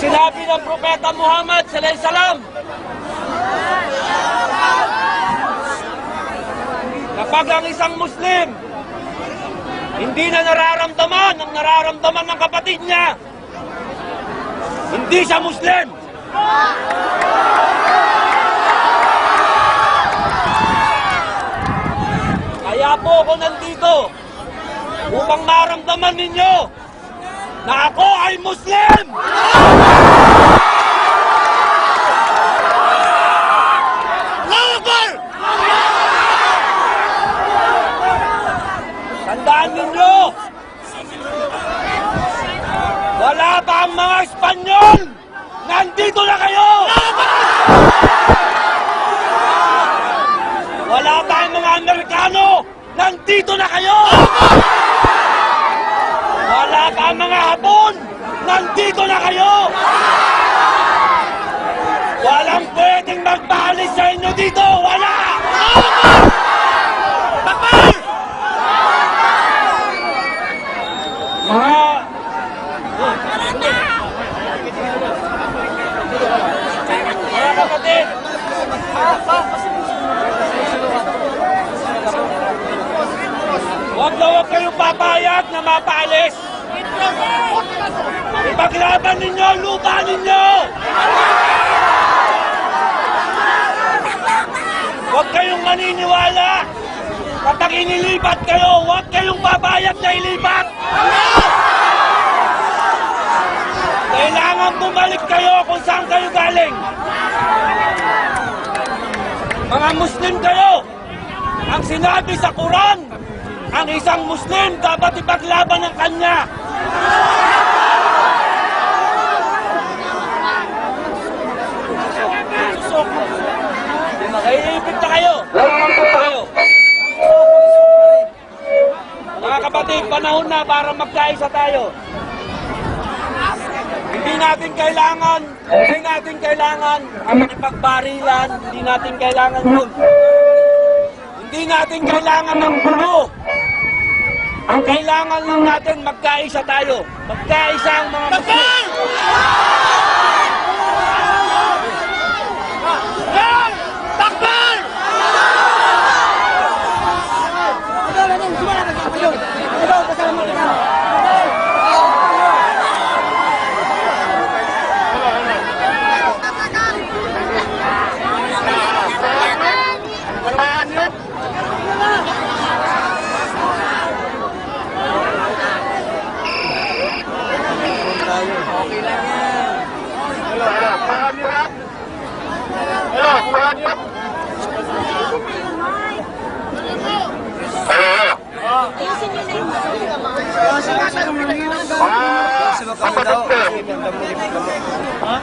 Sinabi ng Propeta Muhammad sallallahu alaihi wasallam, kapag ang isang Muslim hindi na nararamdaman ang nararamdaman ng kapatid niya, hindi siya Muslim. Kaya po ako nandito upang maramdaman ninyo na ako ay Muslim! Tandaan ninyo, wala pa ang mga Espanyol! Nandito na kayo! Wala pa ang mga Amerikano! Nandito na kayo! Wala pa ang mga Hapon! Nandito na kayo! Walang pwedeng magpaalis sa inyo dito! Wala! Tapal! Mga kapatid, huwag kayong papayag na mapaalis. Ipaglaban ninyo ang lupa ninyo. Huwag kayong maniniwala. Kapag inilipat kayo, huwag kayong papayag na ilipat. Kailangan bumalik kayo kung saan kayo galing. Mga Muslim kayo. Ang sinabi sa Quran, ang isang Muslim dapat ipaglaban ng kanya. Makailipit na kayo. Mga kapatid, panahon na para magkaisa tayo. Hindi natin kailangan ang makipagbarilan, hindi natin kailangan yun. Hindi natin kailangan ng gulo. Ang kailangan lang natin, magkaisa tayo. Magkaisa ang mga Muslim. Takbir!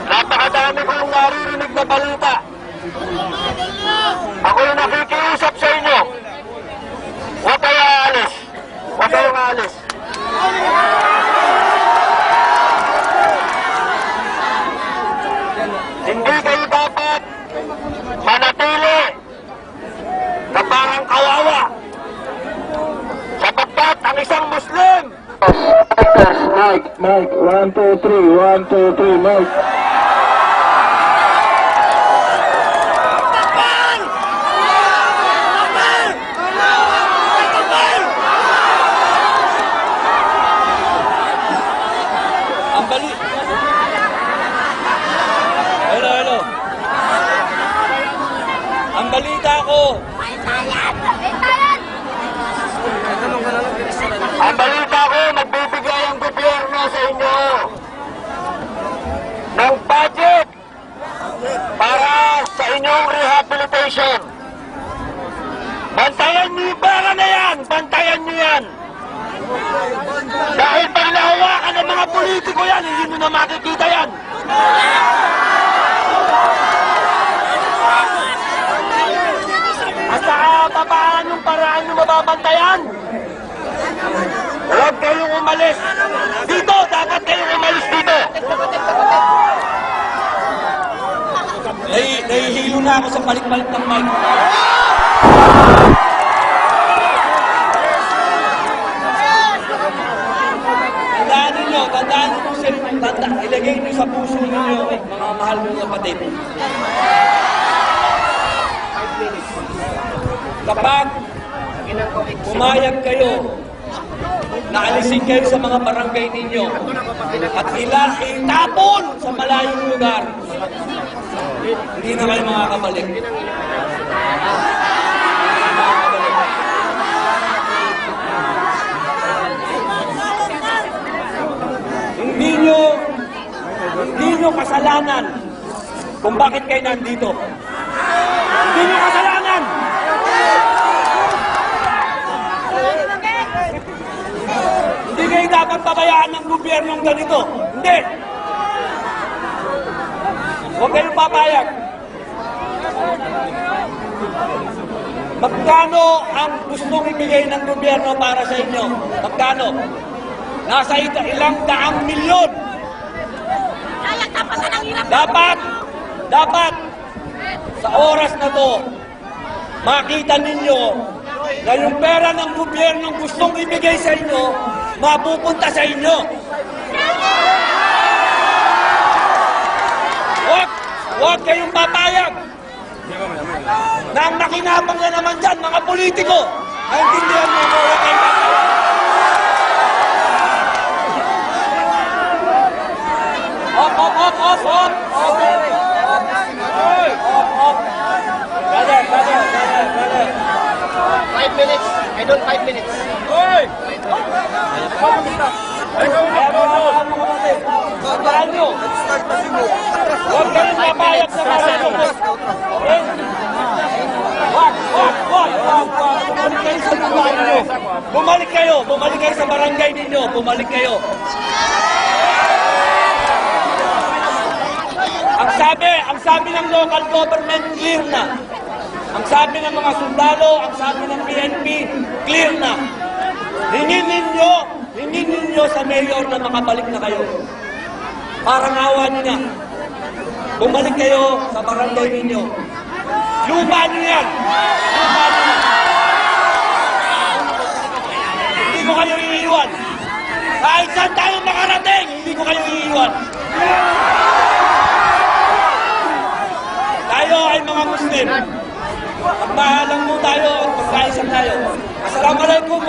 Napakadami kong naririnig na balita. Ako yung nakikiusap sa inyo. Huwag kayo aalis. Huwag kayong aalis. Hindi kayo dapat manatili na parang kawawa. Sapagkat ang isang Muslim. Mike, 1, 2, 3, 1, 2, 3, Mike. Ang bali. Hello. Ang balita ko. Ang balita ko, nagbibigay ang gobyerno sa inyo ng budget para sa inyong rehabilitation. Bantayan niyo yung pera na yan! Bantayan niyo yan! Dahil pag nahawakan ng mga politiko yan, hindi nyo na makikita yan! At saka paano yung paraan nyo mababantayan? Huwag kayong umalis. Dito, dapat kayong umalis dito. Nahihilo na ako sa palit-palit ng mic. Tandaan ninyo, ilagay niyo sa puso niyo, mga mahal kong kapatid. Kapag pumayag kayo, naalisin kayo sa mga barangay ninyo, at itapon sa malayong lugar, hindi na kayo makakabalik. Hindi nyo kasalanan kung bakit kayo nandito. Hindi nyo kasalanan! Hindi kayo dapat pabayaan ng gobyernong ganito. Hindi! Huwag kayong papayag. Magkano ang gustong ibigay ng gobyerno para sa inyo? Magkano? Nasa ilang daang milyon. Dapat, sa oras na to, makita ninyo na yung pera ng gobyernong gustong ibigay sa inyo, mapupunta sa inyo. Huwag kayong papayag na ang nakinabang na naman dyan, mga politiko. Naintindihan mo mo, huwag kayong papayag. Op! Brother. 5 minutes. I don't 5 minutes. Sandaan nyo. Huwag kayong papayag sa barangay. Okay? Huwag. Bumalik kayo sa barangay ninyo. Bumalik kayo sa barangay ninyo. Bumalik kayo. Ang sabi ng local government, clear na. Ang sabi ng mga sundalo, ang sabi ng PNP, clear na. Hingin ninyo sa mayor na makabalik na kayo. Parang awa nyo na. Bumalik kayo sa barangay ninyo. Lupa nyo yan. Lupa nyo yan. Hindi ko kayo iiwan. Kahit saan tayo makarating, hindi ko kayo iiwan. Tayo ay mga Muslim. Magmahalang mo tayo at magkaisan tayo. Assalamualaikum